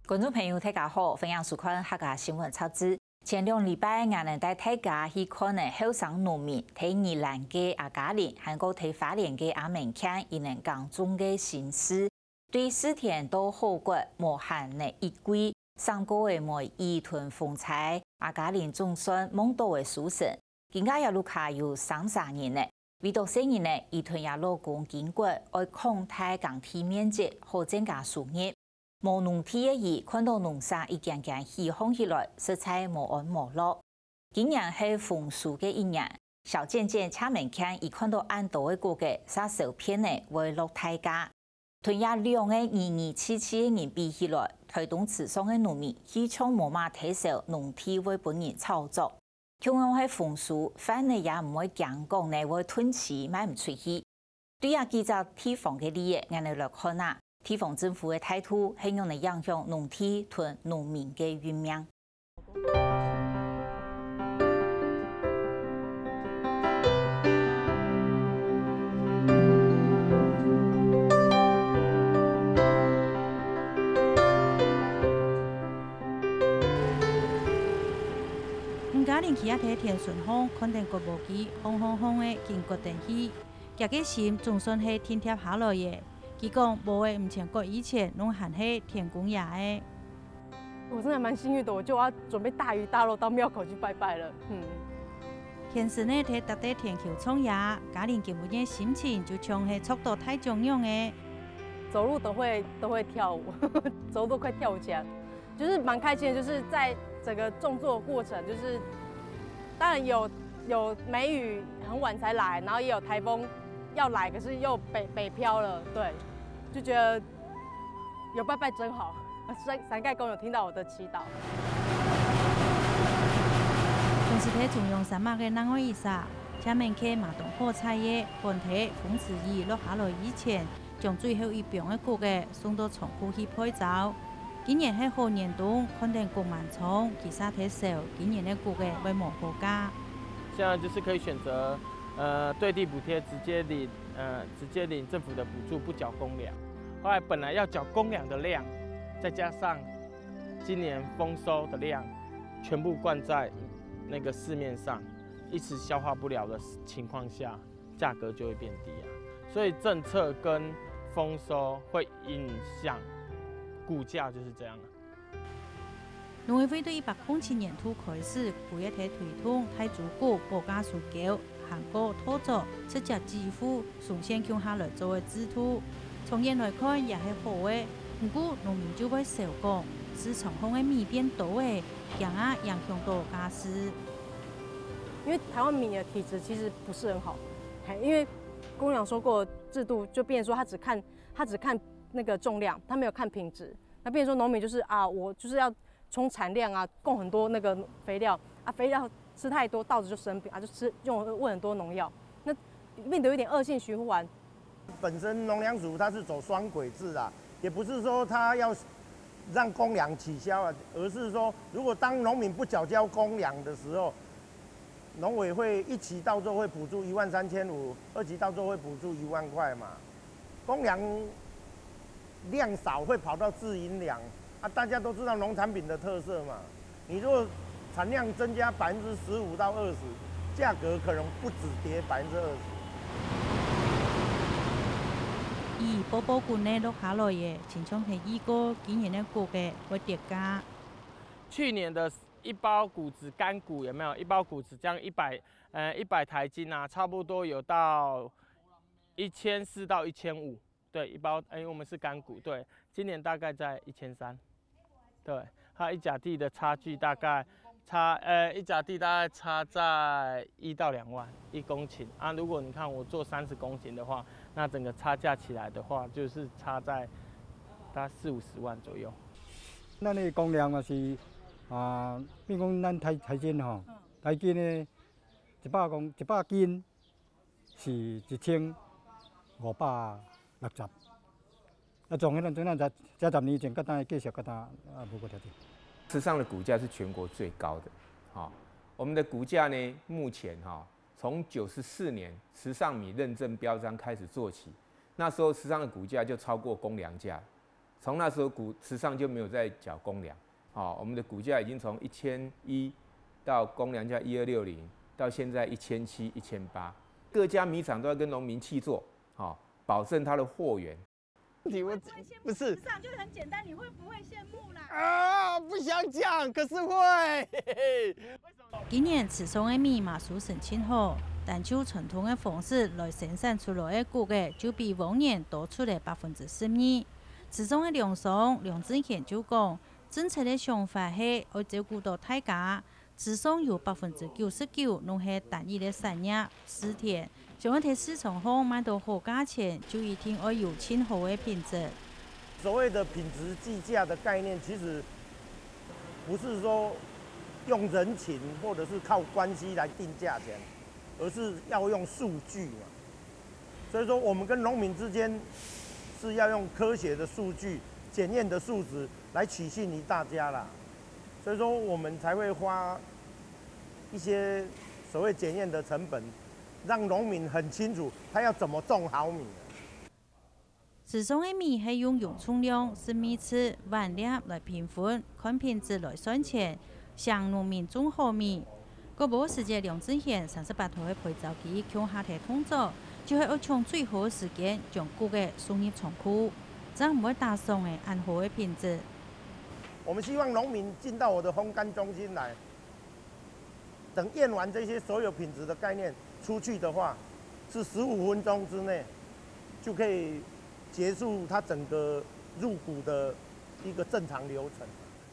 观众朋友，大家好，欢迎收看客家新闻插枝。前2礼拜，我们带大家去看呢后生农民睇宜兰嘅阿嘉玲，还有睇花莲嘅阿明强，伊能讲中嘅心思，对4天到后国无限嘅一季，3个月每一屯风采，阿嘉玲总算梦到嘅书生，更加有路卡有30年呢。为到4年呢，伊屯也老公经过爱控太港体面积，好增加收入。无农田嘅伊看到农沙一件件起哄起来，实在无安无乐。今年系丰收嘅一年，小渐渐车门看，伊看到按多嘅国家杀手片呢为落大家，同样两个2277嘅人比起来，推动池上嘅农民起冲无马提手农田为本人操作。同样系丰收，反而也唔会讲讲呢会囤钱卖唔出去。对啊，几只地方嘅利益，我哋来看啊。地方政府的态度係用嚟影響農田同農民嘅運命。嘉玲去睇田順風，看見國無機紅紅紅嘅經過電氣，夾嘅心總算係天貼下來嘅。佢講無誒唔像過以前，攏還係田公爺誒。我真的蠻幸運的，我就要準備大魚大肉到廟口去拜拜了。天時呢睇特地田橋創業，嘉玲今日心情就像係速度太重樣誒。走路都會跳舞，走都快跳舞起來，就是蠻開心的。就是在整個種作過程，就是當然有梅雨很晚才來，然後也有颱風。要來，可是又北漂了，對，就覺得有拜拜真好。三界公有聽到我的祈禱。同時睇中央山脈嘅南海意思，前面去馬東好菜嘅本體風池儀落下來以前，將最後一병嘅骨嘅送到倉庫去配走。今年喺後年冬，看見谷蠻重，其實睇少，今年嘅骨嘅會冇好價。現在就是可以選擇。對地補貼直接領政府的補助，不繳公糧。後來本來要繳公糧的量，再加上今年豐收的量，全部灌在那個市面上，一時消化不了的情況下，價格就會變低啊。所以政策跟豐收會影響股價，就是這樣啊。農委會對107年度開始，每一體推動太祖股保價數高。韓國拖咗直接支付從先向下來作為支出，從現來看也係好嘅。不過農民就會少講，市場上嘅米變多嘅，影響到家事。因為台灣米的體質其實不是很好，因為公糧收購制度就變成說他只看那個重量，他沒有看品質。那變成說農民就是啊，我就是要衝產量啊，供很多那個肥料啊，肥料。吃太多，稻子就生病啊，就用很多農藥，那變得有點惡性循環。本身農糧署它是走雙軌制啊，也不是說它要讓公糧取消啊，而是說如果當農民不繳交公糧的時候，農委會1期到時候會補助13500，2期到時候會補助1萬塊嘛。公糧量少會跑到自營糧啊，大家都知道農產品的特色嘛，你如果產量增加15%到20%，價格可能不止跌20%。而寶寶罐呢落下來嘅，前場係依個今年嘅股嘅會跌價。去年的一包谷子乾谷有沒有？一包谷子這樣100台斤啊，差不多有到1400到1500，對，一包，因為我們是乾谷，對，今年大概在1300，對，它一甲地的差距大概。一甲地大概差在1到2萬1公頃啊。如果你看我做30公頃的話，那整個差價起來的話，就是差在大概40-50萬左右。咱的公糧嘛是比如講咱台斤吼，台斤呢100斤是1560。從迄陣這10年前，跟咱繼續跟他無個條件。池上的股價是全國最高的，我們的股價呢，目前從94年池上米認證標章開始做起，那時候池上的股價就超過公糧價，从那时候池上就没有再缴公粮，我们的股价已经从1100到公粮价1260，到现在1700、1800，各家米厂都要跟农民契作，保证他的货源。我不是，池上就很简单，你会不会羡慕啦？啊，不想讲，可是会。今年池上的米嘛收成真好，但就传统的方式来生产出来的谷个就比往年多出来12%。池上的梁商梁振贤就讲，政策的想法是要照顾到大家。池上有99%拢是单一的产业私田，想要喺市场上买到好价钱，就一定要有很好的品质。所谓的品质计价的概念，其实不是说用人情或者是靠关系来定价钱，而是要用数据嘛。所以说，我们跟农民之间是要用科学的数据、检验的数值来取信于大家啦。所以说，我们才会花一些所谓检验的成本，让农民很清楚他要怎么种好米。池上的米是用用重量、是米次、碗粒来评分，看品质来算钱，向农民种好米。个无时间梁振贤38头的配造机向下台通走，就係要從最好的時間將谷嘅送入倉庫，這樣唔會打傷嘅安好的品質。我们希望农民进到我的烘干中心来，等验完这些所有品质的概念出去的话，是15分钟之内就可以结束它整个入股的一个正常流程。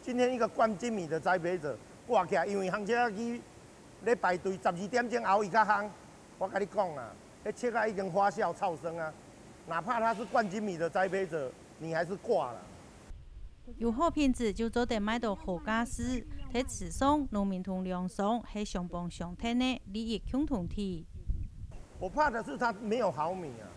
今天一个冠金米的栽培者挂起来，因为行车机咧排队12点钟后伊较夯，我跟你讲啊，那切啊已经发酵超生啊，哪怕他是冠金米的栽培者，你还是挂了。有好品质就做得买到好价值，喺池上农民同粮商係相幫相挺的利益共同体。我怕的是它没有好米啊，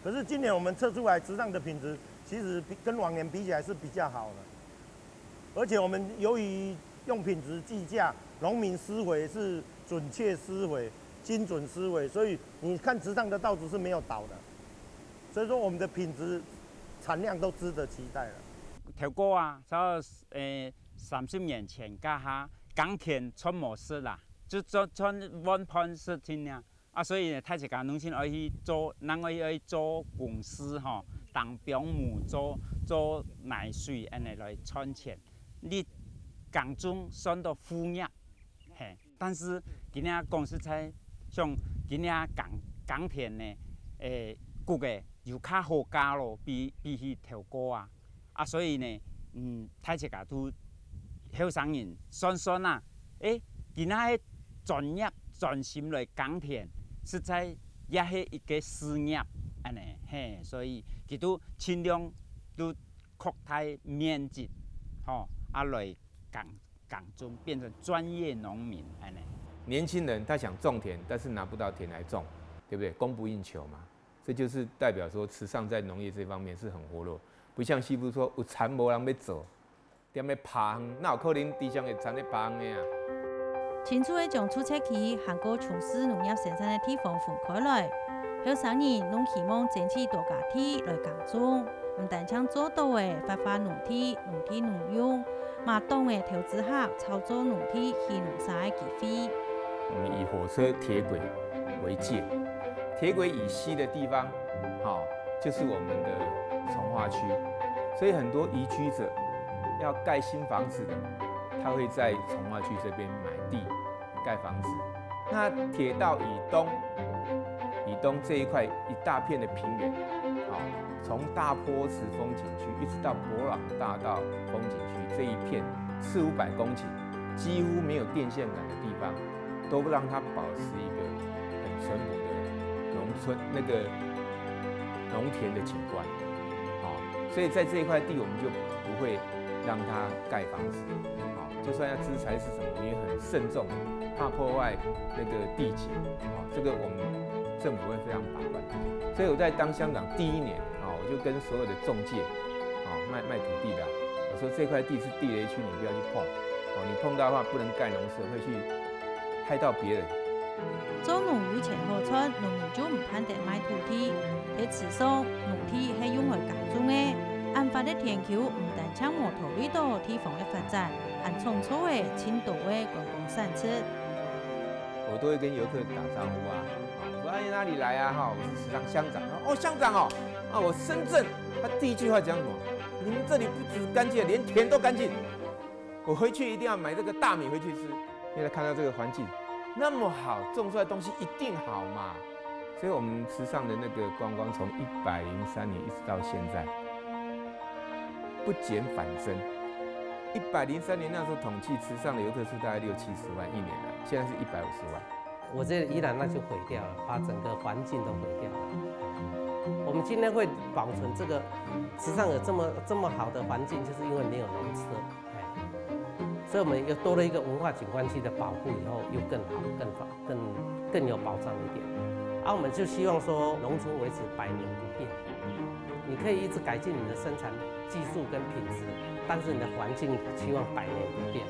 可是今年我们测出来池上的品质，其实跟往年比起来是比较好的，而且我们由于用品质计价，农民施肥是准确施肥、精准施肥，所以你看池上的稻子是没有倒的，所以说我们的品质、产量都值得期待了。頭哥啊，就30年前家下耕田出模式啦，就做 one point 13呀，所以太一家農村可以做，咱可以做公司吼，當保姆做奶水，安尼來賺錢。你耕種算到副業，嘿，但是今仔公司在像今仔耕田呢，谷個又較好價咯，比起頭哥啊。所以呢，睇一家都後生人算啊，今仔專業專心來耕田，實在也係一個事業，安尼嘿，所以佢都盡量都擴大面積，來耕種變成專業農民，安尼。年輕人他想種田，但是拿不到田來種，對不對？供不應求嘛，這就是代表說池上在農業這方面是很活絡。不像西部說有田無人要做，踮咧爬行，哪有可能地上會田咧爬行的啊？清楚地將出車期韓國從事農業生產的地方分開來，後生人攏希望爭取多家地來耕種，唔但將做到的發發農地農用，嘛當的投資客操作農地去農產的機會。我們以火車鐵軌為界，鐵軌以西的地方，就是我們的從化區，所以很多移居者要蓋新房子的，他會在從化區這邊買地蓋房子。那鐵道以東這一塊一大片的平原，從大坡池風景區一直到博朗大道風景區這一片400-500公頃，幾乎沒有電線桿的地方，都讓它保持一個很淳樸的農村那個農田的景觀。所以在這一塊地，我們就不會讓它蓋房子，就算要資材是什麼，我們也很慎重，怕破壞那個地景，這個我們政府會非常把關。所以我在當鄉長第1年，我就跟所有的仲介，賣土地的，我說這塊地是地雷區，你不要去碰，你碰到的話不能蓋農舍，會去害到別人。做農有錢好賺，農民就唔盼得買土地。喺池上農地係用來耕種嘅，案发的天球唔但抢无考虑到地方的发展，还冲错的青岛的观光产出。我都会跟游客打招呼啊，我说哎哪里来啊？哈，我是时尚乡长。哦，乡长哦，啊我深圳。他第一句话讲什么？你们这里不止干净，连田都干净。我回去一定要买这个大米回去吃，因为看到这个环境那么好，种出来的东西一定好嘛。所以我们池上的那个观光从103年一直到现在，不减反增。103年那时候统计池上的游客数大概60-70万一年了，现在是150万。我这宜兰那就毁掉了，把整个环境都毁掉了。我们今天会保存这个池上有这么好的环境，就是因为没有农车，所以我们又多了一个文化景观区的保护，以后又更好、更有保障一点。我们就希望说农村维持100年不变，你可以一直改进你的生产技术跟品质，但是你的环境希望100年不变。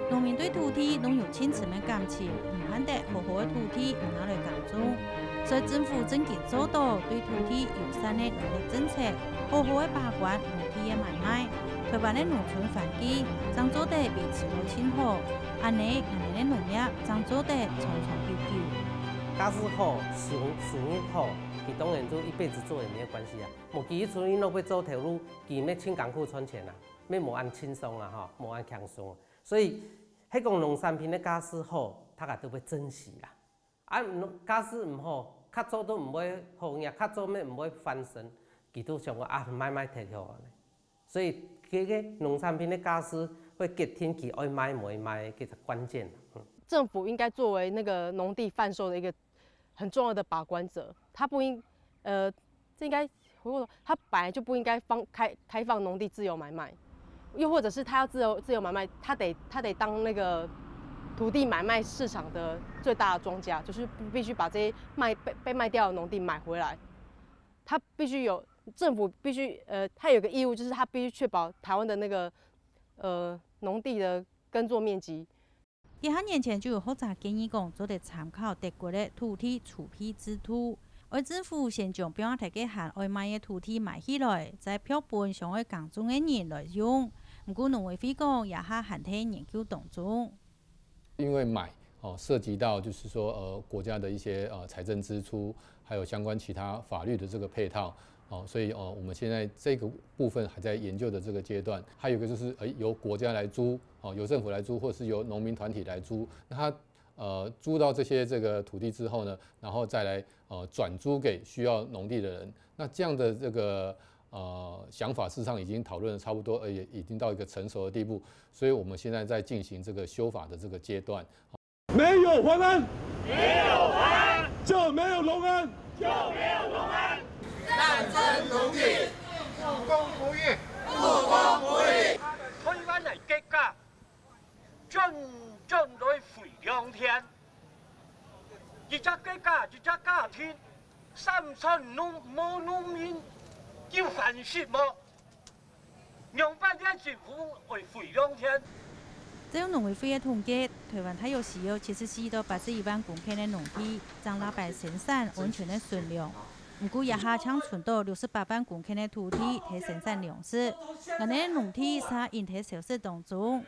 农民对土地拢有深层的感情，唔限得好好的土地唔拿来耕种。所以政府正经做到对土地友善的农业政策，好好的把关农地的买卖，台湾的农村环境将做得比持路清好，安尼我们的农业将做得长长久久。家事好，事业好，伊当然就一辈子做也没有关系啊。无其迄阵伊若要做投入，伊要请工课赚钱啊，要无按轻松啊吼，无按轻松。所以，迄讲农产品的家事好，大家都要珍惜啦。家事唔好，较早都唔会好呀，较早咩唔会翻身，伊都想讲买摕去我。所以，这个农产品的家事会隔天气爱买没买，这是关键。政府应该作为那个农地贩售的一个很重要的把关者，他不应这应该回过头，他本来就不应该开放农地自由买卖，又或者是他要自由买卖，他得当那个土地买卖市场的最大的庄家，就是必须把这些被卖掉的农地买回来。他必须有政府必须他有个义务，就是他必须确保台湾的那个农地的耕作面积。100年前就有学者建议讲，做得参考德国的土地储批制度，而政府先将标题嘅限外卖嘅土地买起来，再标本上嘅耕种嘅人来用。不过农委会讲也还在研究当中。因为买涉及到就是说国家的一些财政支出，还有相关其他法律的这个配套。所以我们现在这个部分还在研究的这个阶段。还有一个就是由国家来租，由政府来租，或是由农民团体来租。那他租到这个土地之后呢，然后再来转租给需要农地的人。那这样的这个想法事实上已经讨论的差不多，也已经到一个成熟的地步。所以我们现在在进行这个修法的这个阶段。没有黄安，没有黄安，就没有隆安，就没有隆安。战争农地，不公不义，不公不义。台湾的国家真正来毁良田，一只国家一只家庭，3村无农民有反省吗？两百年政府会毁良田。照农委会的统计，台湾它有需要74到81万公顷的农地，将老百生产完全的存量。不过，也还抢存到68万公顷的土地提生产粮食，我们的农地在因体消失当中。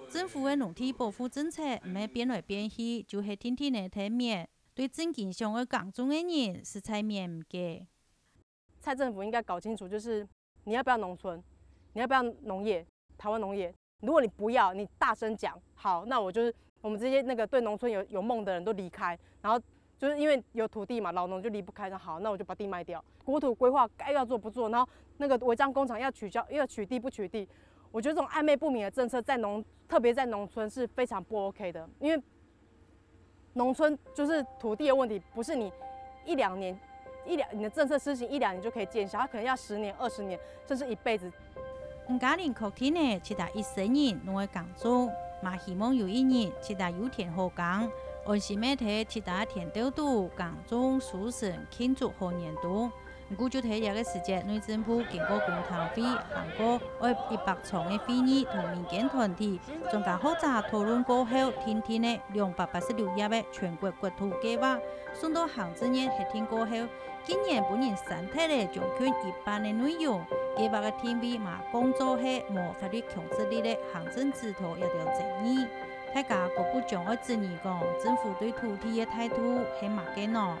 政府的农地保护政策唔系变来变去，就是天天的体面，对正经上的耕种的人是采面唔给。蔡政府应该搞清楚，就是你要不要农村，你要不要农业，台湾农业。如果你不要，你大声讲，好，那我们这些那个对农村有梦的人都离开，然后。就是因为有土地嘛，老农就离不开。那好，那我就把地卖掉。国土规划该要做不做，然后那个违章工厂要取消，要取地不取地。我觉得这种暧昧不明的政策特别在农村是非常不 OK 的。因为农村就是土地的问题，不是你你的政策施行1-2年就可以见效，它可能要10年、20年，甚至一辈子。家庭靠天呢，期待一生人拢会耕种，嘛希望有一日期待有田好耕。安心媒体期待田豆土耕种蔬食庆祝好年度，过就喺日嘅時節，內政府經過公聽會，行過100場嘅會議同民間團體，仲加複雜討論過後，天天嘅286頁嘅全國國土計劃送到行政院核定過後，今年本人審睇嘅總括一般嘅內容，計劃嘅天位嘛講做係無法律強制力嘅行政指導有條爭議。大家各部長嘅質疑講，政府對土地嘅態度係乜嘅呢？